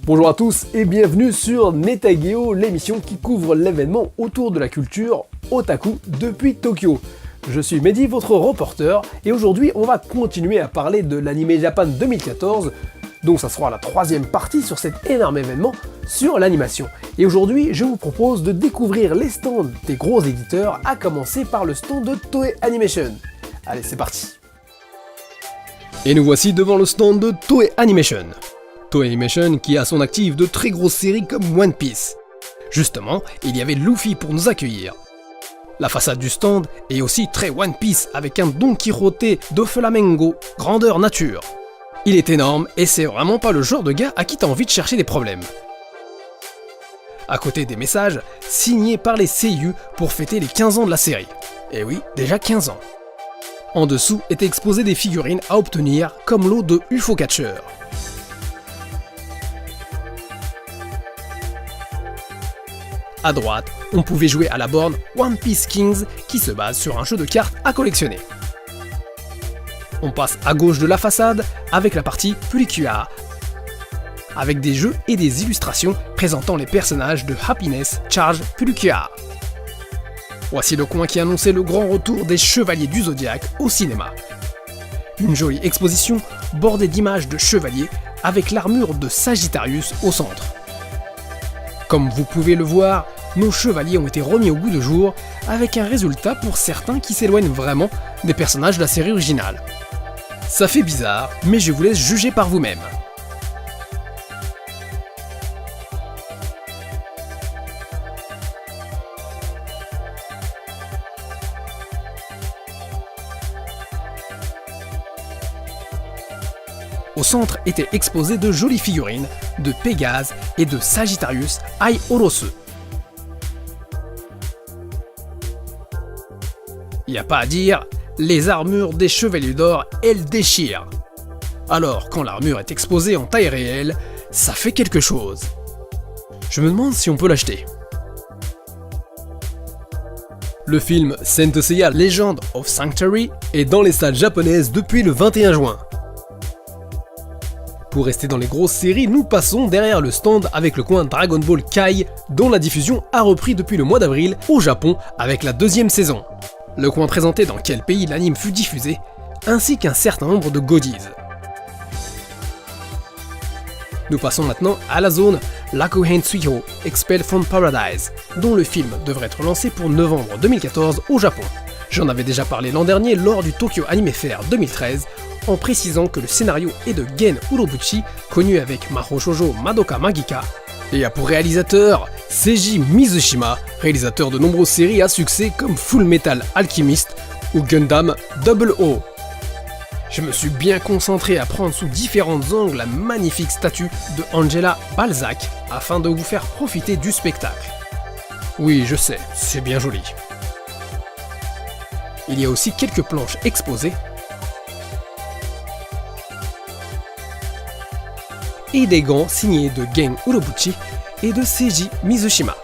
Bonjour à tous et bienvenue sur Netageo, l'émission qui couvre l'événement autour de la culture otaku depuis Tokyo. Je suis Mehdi, votre reporter, et aujourd'hui on va continuer à parler de l'Anime Japan 2014, donc ça sera la troisième partie sur cet énorme événement sur l'animation. Et aujourd'hui je vous propose de découvrir les stands des gros éditeurs, à commencer par le stand de Toei Animation. Allez, c'est parti. Et nous voici devant le stand de Toei Animation. Toei Animation qui a à son actif de très grosses séries comme One Piece. Justement, il y avait Luffy pour nous accueillir. La façade du stand est aussi très One Piece avec un Don Quijote de Flamengo, grandeur nature. Il est énorme et c'est vraiment pas le genre de gars à qui t'as envie de chercher des problèmes. À côté des messages, signés par les seiyuu pour fêter les 15 ans de la série. Et oui, déjà 15 ans. En dessous étaient exposées des figurines à obtenir comme lot de UFO Catcher. À droite, on pouvait jouer à la borne One Piece Kings qui se base sur un jeu de cartes à collectionner. On passe à gauche de la façade avec la partie Purikua, avec des jeux et des illustrations présentant les personnages de Happiness Charge Purikua. Voici le coin qui annonçait le grand retour des Chevaliers du Zodiaque au cinéma. Une jolie exposition bordée d'images de chevaliers avec l'armure de Sagittarius au centre. Comme vous pouvez le voir, nos chevaliers ont été remis au goût de jour, avec un résultat pour certains qui s'éloignent vraiment des personnages de la série originale. Ça fait bizarre, mais je vous laisse juger par vous-même. Au centre étaient exposées de jolies figurines de Pégase et de Sagittarius Ai Orosu. Y a pas à dire, les armures des Chevaliers d'Or, elles déchirent. Alors, quand l'armure est exposée en taille réelle, ça fait quelque chose. Je me demande si on peut l'acheter. Le film Saint Seiya Legend of Sanctuary est dans les salles japonaises depuis le 21 juin. Pour rester dans les grosses séries, nous passons derrière le stand avec le coin Dragon Ball Kai, dont la diffusion a repris depuis le mois d'avril au Japon avec la deuxième saison. Le coin présentait dans quel pays l'anime fut diffusé, ainsi qu'un certain nombre de goodies. Nous passons maintenant à la zone Rakuhen Suiho Expelled from Paradise, dont le film devrait être lancé pour novembre 2014 au Japon. J'en avais déjà parlé l'an dernier lors du Tokyo Anime Fair 2013, en précisant que le scénario est de Gen Urobuchi, connu avec Mahou Shoujo Madoka Magica, et a pour réalisateur Seiji Mizushima, réalisateur de nombreuses séries à succès comme Full Metal Alchemist ou Gundam 00. Je me suis bien concentré à prendre sous différents angles la magnifique statue de Angela Balzac afin de vous faire profiter du spectacle. Oui, je sais, c'est bien joli. Il y a aussi quelques planches exposées et des gants signés de Gen Urobuchi et de Seiji Mizushima.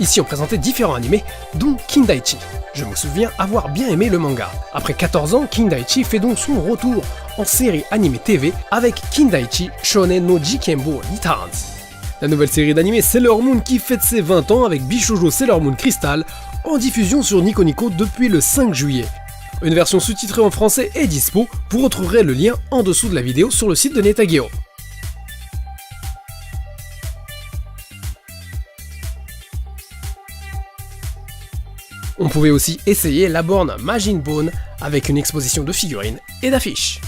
Ici on présentait différents animés, dont Kindaichi. Je me souviens avoir bien aimé le manga. Après 14 ans, Kindaichi fait donc son retour en série animée TV avec Kindaichi Shonen no Jikembo Returns. La nouvelle série d'animé Sailor Moon qui fête ses 20 ans avec Bishoujo Sailor Moon Crystal en diffusion sur Nico Nico depuis le 5 juillet. Une version sous-titrée en français est dispo, vous retrouverez le lien en dessous de la vidéo sur le site de Netageo. On pouvait aussi essayer la borne Majin Bone avec une exposition de figurines et d'affiches.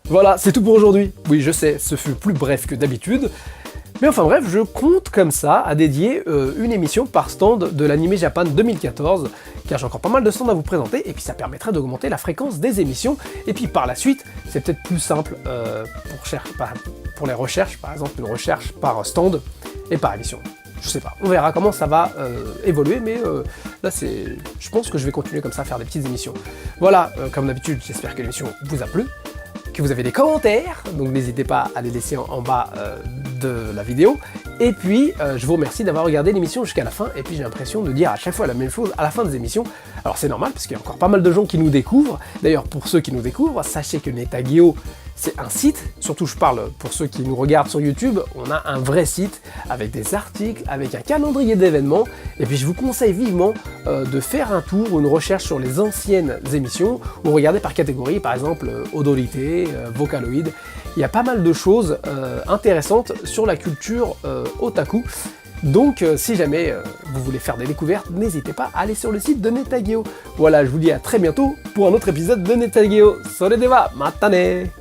Voilà, c'est tout pour aujourd'hui. Oui, je sais, ce fut plus bref que d'habitude. Mais enfin bref, je compte comme ça à dédier une émission par stand de l'Anime Japan 2014, car j'ai encore pas mal de stands à vous présenter, et puis ça permettrait d'augmenter la fréquence des émissions, et puis par la suite, c'est peut-être plus simple pour les recherches, par exemple une recherche par stand et par émission. Je sais pas, on verra comment ça va évoluer, mais là je pense que je vais continuer comme ça à faire des petites émissions. Voilà, comme d'habitude, j'espère que l'émission vous a plu, que vous avez des commentaires, donc n'hésitez pas à les laisser en bas de la vidéo, Et puis, je vous remercie d'avoir regardé l'émission jusqu'à la fin, et puis j'ai l'impression de dire à chaque fois la même chose à la fin des émissions. Alors c'est normal, parce qu'il y a encore pas mal de gens qui nous découvrent. D'ailleurs, pour ceux qui nous découvrent, sachez que Netageo, c'est un site, surtout je parle pour ceux qui nous regardent sur YouTube, on a un vrai site avec des articles, avec un calendrier d'événements, et puis je vous conseille vivement de faire un tour ou une recherche sur les anciennes émissions, ou regarder par catégorie, par exemple Odorité, Vocaloid. Il y a pas mal de choses intéressantes sur la culture otaku. Donc si jamais vous voulez faire des découvertes, n'hésitez pas à aller sur le site de Netageo. Voilà, je vous dis à très bientôt pour un autre épisode de Netageo. Soredeva, matane!